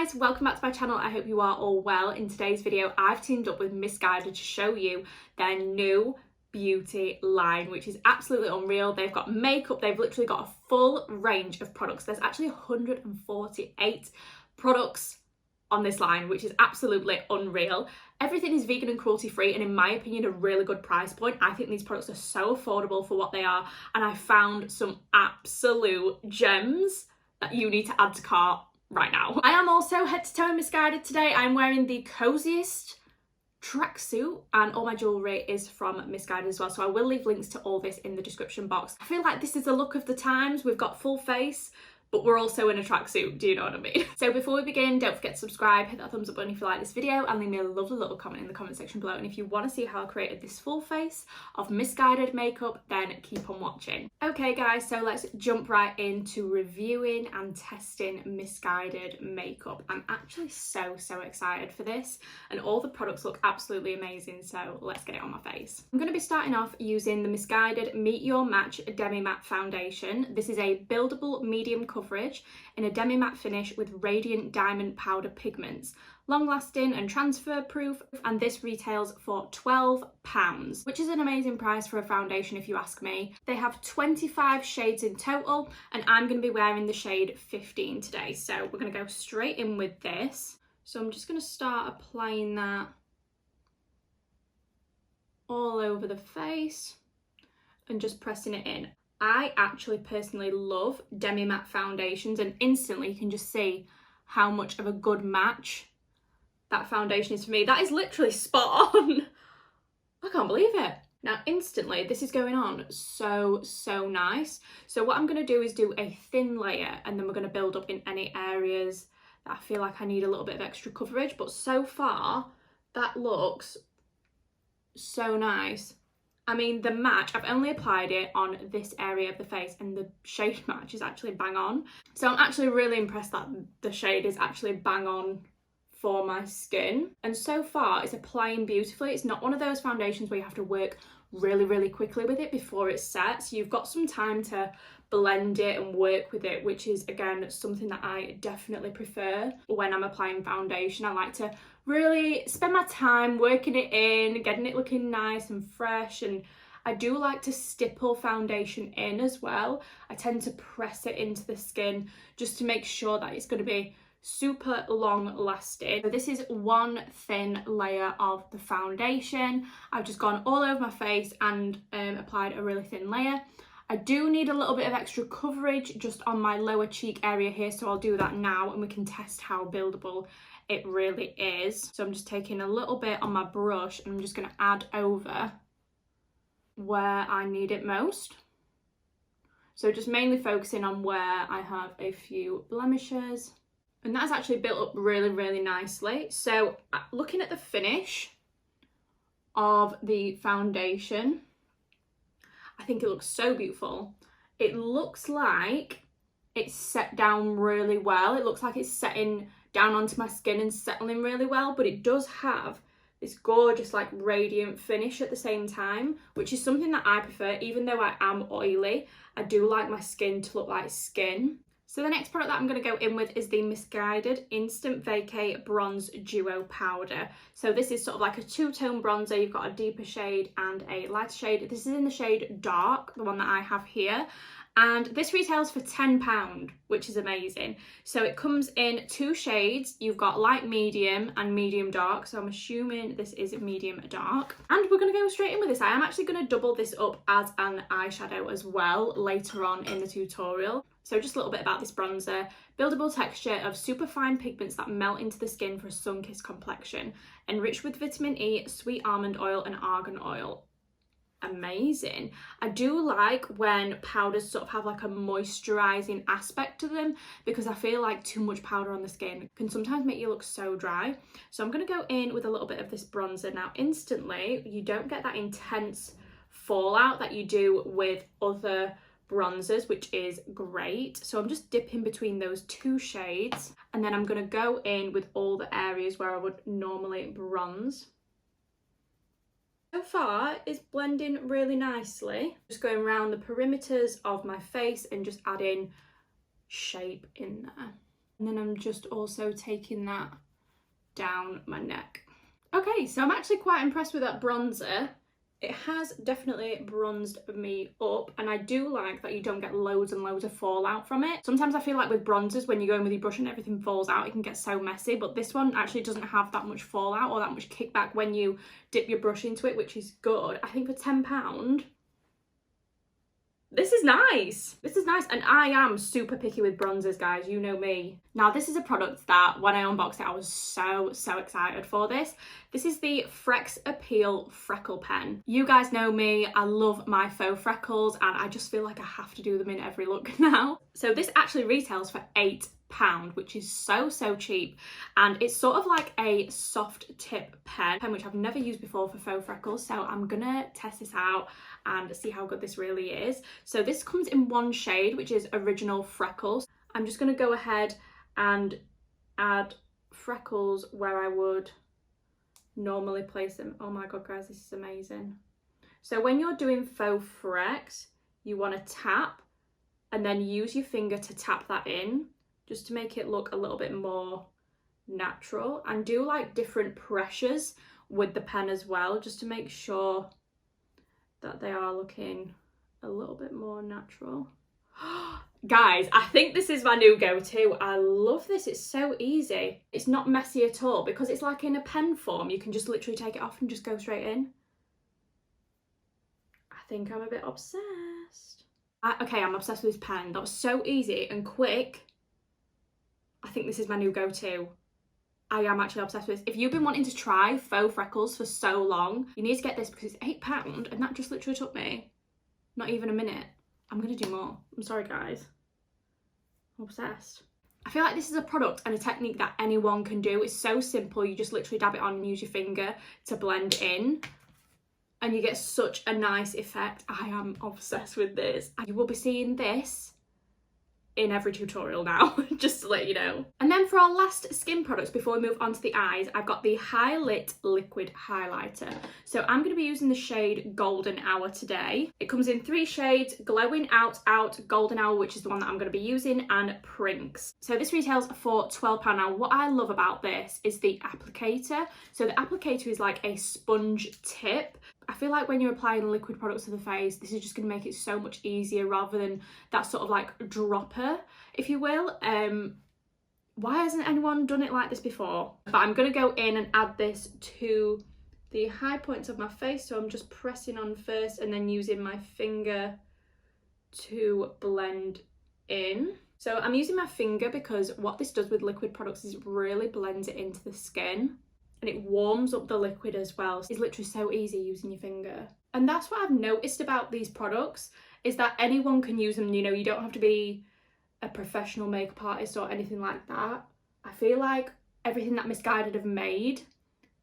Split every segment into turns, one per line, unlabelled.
guys, welcome back to my channel. I hope you are all well. In today's video, I've teamed up with Misguided to show you their new beauty line, which is absolutely unreal. They've got makeup, they've literally got a full range of products. There's actually 148 products on this line, which is absolutely unreal. Everything is vegan and cruelty free, and in my opinion, a really good price point. I think these products are so affordable for what they are, and I found some absolute gems that you need to add to cart right now. I am also head to toe Misguided today. I'm wearing the coziest tracksuit and all my jewellery is from Misguided as well, so I will leave links to all this in the description box. I feel like this is the look of the times. We've got full face, but we're also in a tracksuit, do you know what I mean? So before we begin, don't forget to subscribe, hit that thumbs up button if you like this video, and leave me a lovely little comment in the comment section below. And if you want to see how I created this full face of Misguided makeup, then keep on watching. Okay guys, so let's jump right into reviewing and testing Misguided makeup. I'm actually so excited for this, and all the products look absolutely amazing, so let's get it on my face. I'm going to be starting off using the Misguided Meet Your Match Demi Matte Foundation. This is a buildable medium coverage in a demi matte finish with radiant diamond powder pigments, long lasting and transfer proof, and this retails for £12, which is an amazing price for a foundation if you ask me. They have 25 shades in total, and I'm going to be wearing the shade 15 today, so we're going to go straight in with this. So I'm just going to start applying that all over the face and just pressing it in. I actually personally love demi matte foundations, and instantly you can just see how much of a good match that foundation is for me. That is literally spot on. I can't believe it. Now instantly this is going on so nice. So what I'm going to do is do a thin layer, and then we're going to build up in any areas that I feel like I need a little bit of extra coverage. But so far that looks so nice. I mean, the match, I've only applied it on this area of the face, and the shade match is actually bang on. So I'm actually really impressed that the shade is actually bang on for my skin. And so far it's applying beautifully. It's not one of those foundations where you have to work really quickly with it before it sets. You've got some time to blend it and work with it, which is again something that I definitely prefer when I'm applying foundation. I like to really spend my time working it in, getting it looking nice and fresh, and I do like to stipple foundation in as well. I tend to press it into the skin just to make sure that it's going to be super long lasting. So this is one thin layer of the foundation. I've just gone all over my face and applied a really thin layer. I do need a little bit of extra coverage just on my lower cheek area here, so I'll do that now and we can test how buildable it really is. So I'm just taking a little bit on my brush and I'm just going to add over where I need it most. So just mainly focusing on where I have a few blemishes. And that's actually built up really nicely. So looking at the finish of the foundation, I think it looks so beautiful. It looks like it's set down really well. It looks like it's setting down onto my skin and settling really well, but it does have this gorgeous like radiant finish at the same time, which is something that I prefer. Even though I am oily, I do like my skin to look like skin. So the next product that I'm going to go in with is the Misguided Instant Vacay Bronze Duo Powder. So this is sort of like a two-tone bronzer. You've got a deeper shade and a lighter shade. This is in the shade Dark, the one that I have here. And this retails for £10, which is amazing. So it comes in two shades. You've got light medium and medium dark. So I'm assuming this is medium dark. And we're going to go straight in with this. I am actually going to double this up as an eyeshadow as well later on in the tutorial. So just a little bit about this bronzer. Buildable texture of super fine pigments that melt into the skin for a sun-kissed complexion. Enriched with vitamin E, sweet almond oil and argan oil. Amazing. I do like when powders sort of have like a moisturizing aspect to them, because I feel like too much powder on the skin can sometimes make you look so dry. So I'm going to go in with a little bit of this bronzer. Now instantly you don't get that intense fallout that you do with other bronzers, which is great. So I'm just dipping between those two shades, and then I'm going to go in with all the areas where I would normally bronze. So far it's blending really nicely. Just going around the perimeters of my face and just adding shape in there. And then I'm just also taking that down my neck. Okay, so I'm actually quite impressed with that bronzer. It has definitely bronzed me up, and I do like that you don't get loads and loads of fallout from it. Sometimes I feel like with bronzers, when you go in with your brush and everything falls out, it can get so messy, but this one actually doesn't have that much fallout or that much kickback when you dip your brush into it, which is good. I think for £10, this is nice. This is nice, and I am super picky with bronzers, guys. You know me. Now, this is a product that when I unboxed it, I was so excited for this. This is the Frex Appeal Freckle Pen. You guys know me. I love my faux freckles, and I just feel like I have to do them in every look now. So this actually retails for £8, which is so cheap, and it's sort of like a soft tip pen, which I've never used before for faux freckles, so I'm gonna test this out and see how good this really is. So this comes in one shade, which is Original Freckles. I'm just gonna go ahead and add freckles where I would normally place them. Oh my god, guys, this is amazing. So when you're doing faux frex, you want to tap and then use your finger to tap that in, just to make it look a little bit more natural, and do like different pressures with the pen as well, just to make sure that they are looking a little bit more natural. Guys, I think this is my new go-to. I love this. It's so easy. It's not messy at all because it's like in a pen form. You can just literally take it off and just go straight in. I think I'm a bit obsessed. Okay, I'm obsessed with this pen. That was so easy and quick. I think this is my new go-to. I am actually obsessed with this. If you've been wanting to try faux freckles for so long, you need to get this because it's £8, and that just literally took me not even a minute. I'm gonna do more. I'm sorry, guys. I'm obsessed. I feel like this is a product and a technique that anyone can do. It's so simple. You just literally dab it on and use your finger to blend in, and you get such a nice effect. I am obsessed with this. You will be seeing this in every tutorial now, just to let you know. And then for our last skin products before we move on to the eyes, I've got the High Lit Liquid Highlighter. So I'm going to be using the shade Golden Hour today. It comes in 3 shades: Glowing Out, Golden Hour, which is the one that I'm going to be using, and Prinks. So this retails for £12. Now, what I love about this is the applicator. So the applicator is like a sponge tip. I feel like when you're applying liquid products to the face, this is just going to make it so much easier rather than that sort of like dropper, if you will. Why hasn't anyone done it like this before? But I'm going to go in and add this to the high points of my face. So I'm just pressing on first and then using my finger to blend in. So I'm using my finger because what this does with liquid products is it really blends it into the skin. And it warms up the liquid as well. It's literally so easy using your finger. And that's what I've noticed about these products, is that anyone can use them. You know, you don't have to be a professional makeup artist or anything like that. I feel like everything that Misguided have made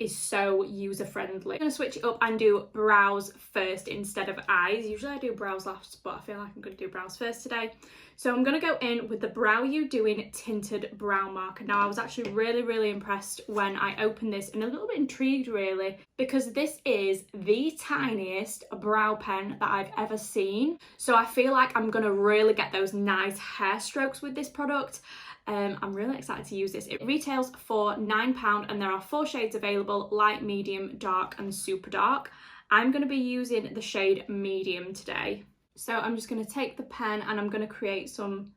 is so user-friendly. I'm gonna switch it up and do brows first instead of eyes. Usually I do brows last, but I feel like I'm gonna do brows first today. So I'm gonna go in with the Brow You Doing Tinted Brow Marker. Now, I was actually really impressed when I opened this, and a little bit intrigued really, because this is the tiniest brow pen that I've ever seen. So I feel like I'm gonna really get those nice hair strokes with this product. I'm really excited to use this. It retails for £9 and there are 4 shades available: light, medium, dark and super dark. I'm going to be using the shade medium today. So I'm just going to take the pen and I'm going to create some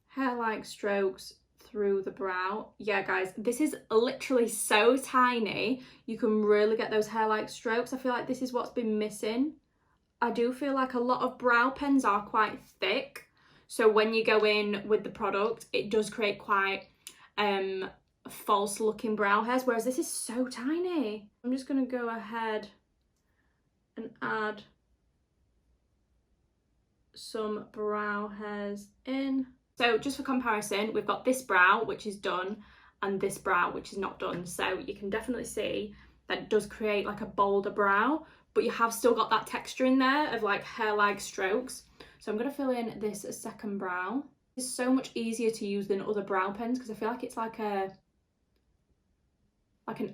hair-like strokes through the brow. Yeah, guys, this is literally so tiny. You can really get those hair-like strokes. I feel like this is what's been missing. I do feel like a lot of brow pens are quite thick. So when you go in with the product, it does create quite false looking brow hairs, whereas this is so tiny. I'm just going to go ahead and add some brow hairs in. So just for comparison, we've got this brow, which is done, and this brow, which is not done. So you can definitely see that it does create like a bolder brow, but you have still got that texture in there of like hair-like strokes. So I'm going to fill in this second brow. It's so much easier to use than other brow pens because I feel like it's like an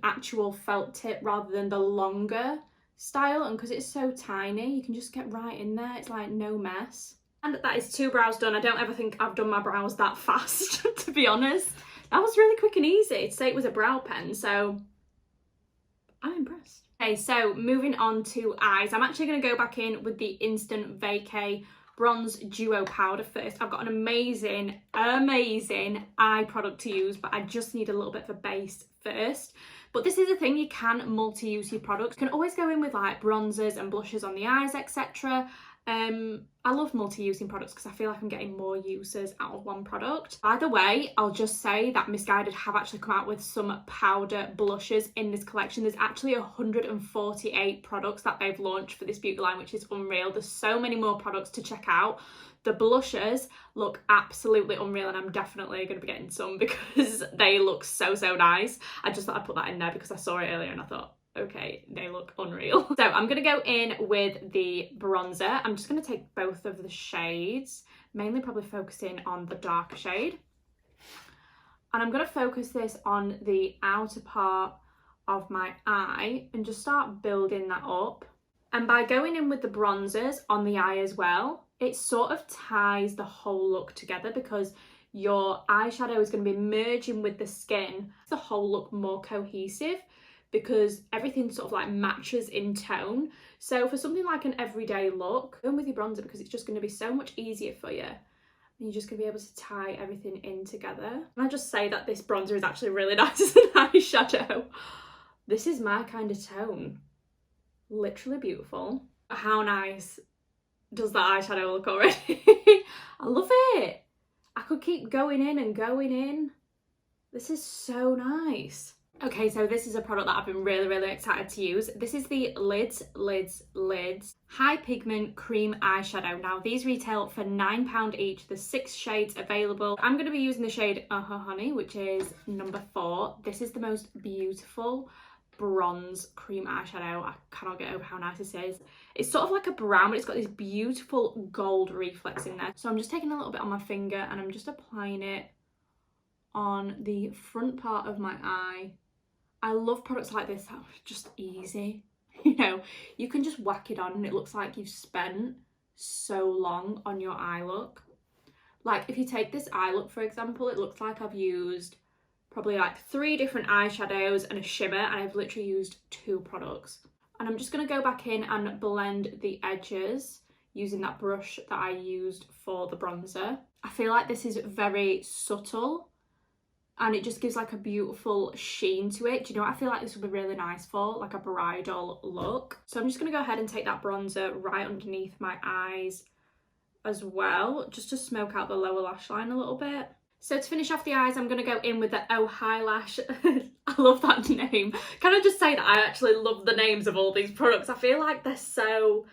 actual felt tip rather than the longer style, and because it's so tiny you can just get right in there. It's like no mess. And that is 2 brows done. I don't ever think I've done my brows that fast, to be honest. That was really quick and easy to say it was a brow pen, so I'm impressed. Okay, so moving on to eyes. I'm actually going to go back in with the Instant Vacay Bronze Duo Powder first. I've got an amazing eye product to use, but I just need a little bit of a base first. But this is the thing, you can multi-use your products. You can always go in with like bronzers and blushes on the eyes, etc. I love multi-using products because I feel like I'm getting more uses out of one product. By the way, I'll just say that Misguided have actually come out with some powder blushes in this collection. There's actually 148 products that they've launched for this beauty line, which is unreal. There's so many more products to check out. The blushes look absolutely unreal, and I'm definitely going to be getting some because they look so nice. I just thought I'd put that in there because I saw it earlier and I thought, okay, they look unreal. So I'm going to go in with the bronzer. I'm just going to take both of the shades, mainly probably focusing on the darker shade. And I'm going to focus this on the outer part of my eye and just start building that up. And by going in with the bronzers on the eye as well, it sort of ties the whole look together because your eyeshadow is going to be merging with the skin. The whole look more cohesive, because everything sort of like matches in tone. So for something like an everyday look, go in with your bronzer because it's just going to be so much easier for you. And you're just going to be able to tie everything in together. And I just say that this bronzer is actually really nice as an eyeshadow. This is my kind of tone. Literally beautiful. How nice does that eyeshadow look already? I love it. I could keep going in and going in. This is so nice. Okay, so this is a product that I've been really excited to use. This is the Lids High Pigment Cream Eyeshadow. Now, these retail for £9 each. There's 6 shades available. I'm going to be using the shade Honey, which is number 4. This is the most beautiful bronze cream eyeshadow. I cannot get over how nice this is. It's sort of like a brown, but it's got this beautiful gold reflex in there. So I'm just taking a little bit on my finger and I'm just applying it on the front part of my eye. I love products like this that are just easy. You know, you can just whack it on and it looks like you've spent so long on your eye look. Like if you take this eye look, for example, it looks like I've used probably like 3 different eyeshadows and a shimmer, and I've literally used 2 products. And I'm just going to go back in and blend the edges using that brush that I used for the bronzer. I feel like this is very subtle and it just gives like a beautiful sheen to it. Do you know what I feel like this would be really nice for? Like a bridal look. So I'm just going to go ahead and take that bronzer right underneath my eyes as well, just to smoke out the lower lash line a little bit. So to finish off the eyes, I'm going to go in with the Oh Highlight. I love that name. Can I just say that I actually love the names of all these products? I feel like they're so,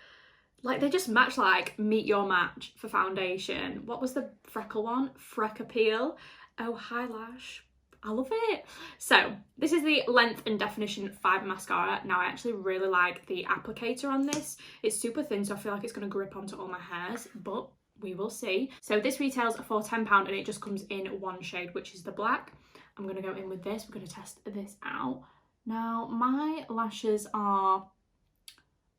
like they just match, like meet your match for foundation. What was the Freckle one? Freckle Pen. Oh Highlight. I love it. So this is the Length and Definition Fibre Mascara. Now I actually really like the applicator on this. It's super thin, so I feel like it's going to grip onto all my hairs, but we will see. So this retails for £10 and it just comes in 1 shade, which is the black. I'm going to go in with this. We're going to test this out. Now my lashes are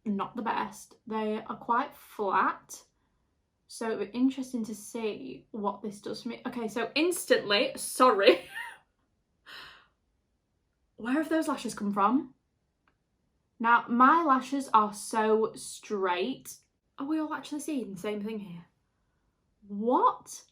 not the best. They are quite flat. So it'll be interesting to see what this does for me. Okay, so instantly, sorry. Where have those lashes come from? Now, my lashes are so straight. Are we all actually seeing the same thing here? What?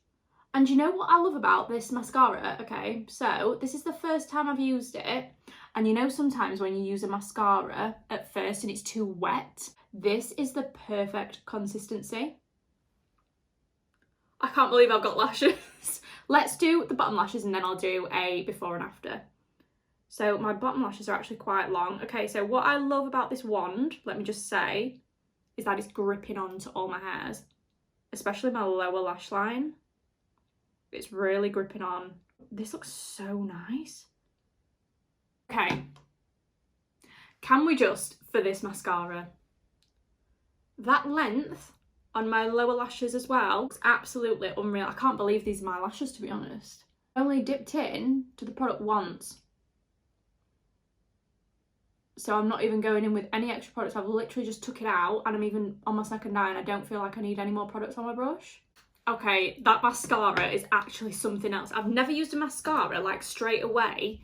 And you know what I love about this mascara? Okay, so this is the first time I've used it. And you know sometimes when you use a mascara at first and it's too wet, this is the perfect consistency. I can't believe I've got lashes. Let's do the bottom lashes and then I'll do a before and after. So my bottom lashes are actually quite long. Okay, so what I love about this wand, let me just say, is that it's gripping onto all my hairs, especially my lower lash line. It's really gripping on. This looks so nice. Okay. Can we just, for this mascara, that length on my lower lashes as well, it's absolutely unreal. I can't believe these are my lashes, to be honest. I only dipped in to the product once. So I'm not even going in with any extra products. I've literally just took it out and I'm even on my second eye and I don't feel like I need any more products on my brush. Okay, that mascara is actually something else. I've never used a mascara like straight away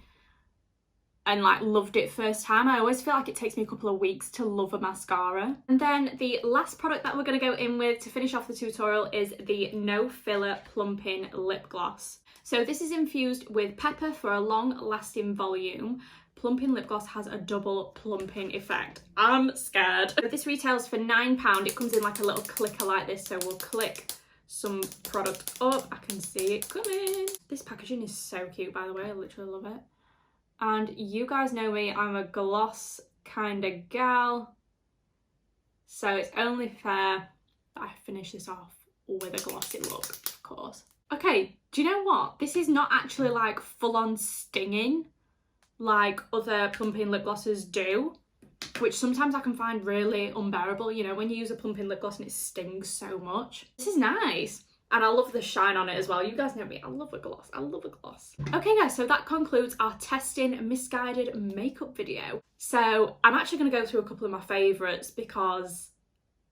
and like loved it first time. I always feel like it takes me a couple of weeks to love a mascara. And then the last product that we're going to go in with to finish off the tutorial is the No Filler Plumping Lip Gloss. So this is infused with pepper for a long lasting volume. Plumping lip gloss has a double plumping effect. I'm scared. So this retails for £9. It comes in like a little clicker like this, so we'll click some product up. I can see it coming. This packaging is so cute, by the way. I literally love it. And you guys know me, I'm a gloss kind of gal, so it's only fair that I finish this off with a glossy look, of course. Okay, do you know what? This is not actually like full-on stinging like other plumping lip glosses do, which sometimes I can find really unbearable, you know, when you use a plumping lip gloss and it stings so much. This is nice. And I love the shine on it as well. You guys know me, I love a gloss, I love a gloss. Okay guys, so that concludes our testing Misguided makeup video. So I'm actually gonna go through a couple of my favorites because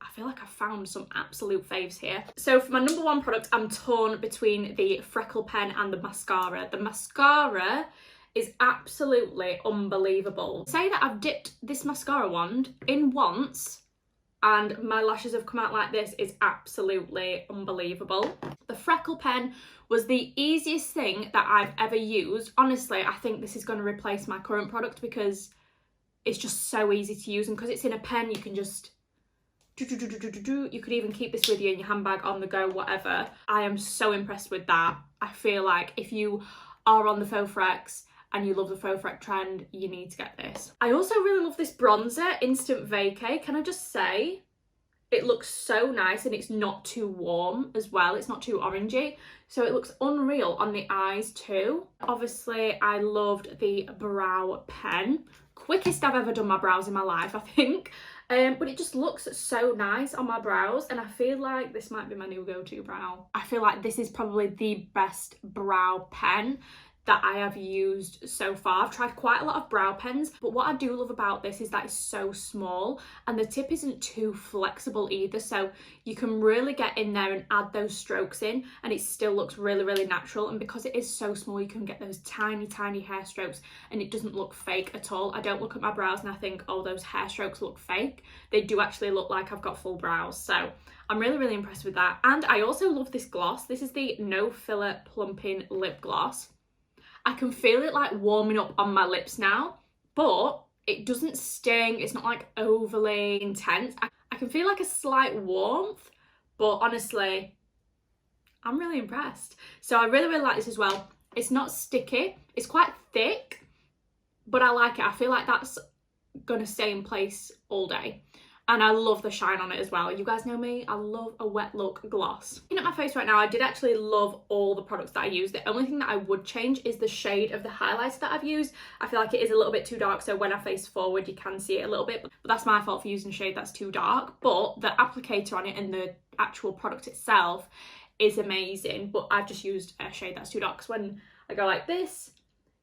I feel like I found some absolute faves here. So for my number one product, I'm torn between the Freckle Pen and the mascara. The mascara is absolutely unbelievable. Say that I've dipped this mascara wand in once and my lashes have come out like this is absolutely unbelievable. The Freckle Pen was the easiest thing that I've ever used. Honestly, I think this is going to replace my current product because it's just so easy to use, and because it's in a pen you can just you could even keep this with you in your handbag, on the go, whatever. I am so impressed with that. I feel like if you are on the faux Frex and you love the faux Frex trend, you need to get this. I also really love this bronzer, Instant Vacay. Can I just say, it looks so nice and it's not too warm as well. It's not too orangey. So it looks unreal on the eyes too. Obviously, I loved the brow pen. Quickest I've ever done my brows in my life, I think. But it just looks so nice on my brows, and I feel like this might be my new go-to brow. I feel like this is probably the best brow pen that I have used so far. I've tried quite a lot of brow pens, but what I do love about this is that it's so small and the tip isn't too flexible either, so you can really get in there and add those strokes in and it still looks really, really natural. And because it is so small, you can get those tiny, tiny hair strokes and it doesn't look fake at all. I don't look at my brows and I think, oh, those hair strokes look fake. They do actually look like I've got full brows, so I'm really, really impressed with that. And I also love this gloss. This is the No Filler Plumping Lip Gloss. I can feel it like warming up on my lips now, but it doesn't sting. It's not like overly intense. I can feel like a slight warmth, but honestly, I'm really impressed. So I really, really like this as well. It's not sticky. It's quite thick, but I like it. I feel like that's gonna stay in place all day. And I love the shine on it as well. You guys know me, I love a wet look gloss. Looking at my face right now, I did actually love all the products that I used. The only thing that I would change is the shade of the highlighter that I've used. I feel like it is a little bit too dark, so when I face forward, you can see it a little bit, but that's my fault for using a shade that's too dark. But the applicator on it and the actual product itself is amazing, but I've just used a shade that's too dark, because when I go like this,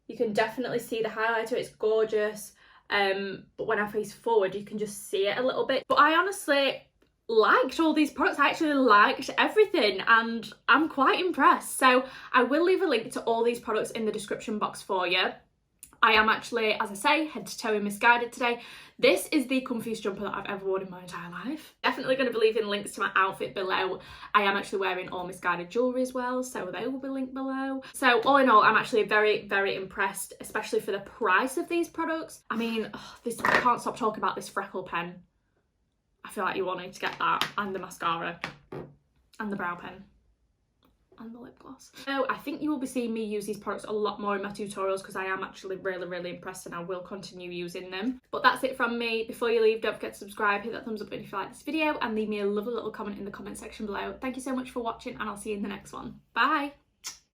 you can definitely see the highlighter, it's gorgeous. But when I face forward, you can just see it a little bit. But I honestly liked all these products. I actually liked everything and I'm quite impressed. So I will leave a link to all these products in the description box for you. I am actually, as I say, head to toe in Misguided today. This is the comfiest jumper that I've ever worn in my entire life. Definitely going to be leaving links to my outfit below. I am actually wearing all Misguided jewellery as well, so they will be linked below. So all in all, I'm actually very, very impressed, especially for the price of these products. I mean, I can't stop talking about this Freckle Pen. I feel like you all need to get that, and the mascara, and the brow pen, and the lip gloss. So I think you will be seeing me use these products a lot more in my tutorials, because I am actually really, really impressed and I will continue using them. But that's it from me. Before you leave, don't forget to subscribe, hit that thumbs up button if you like this video, and leave me a lovely little comment in the comment section below. Thank you so much for watching, and I'll see you in the next one. Bye!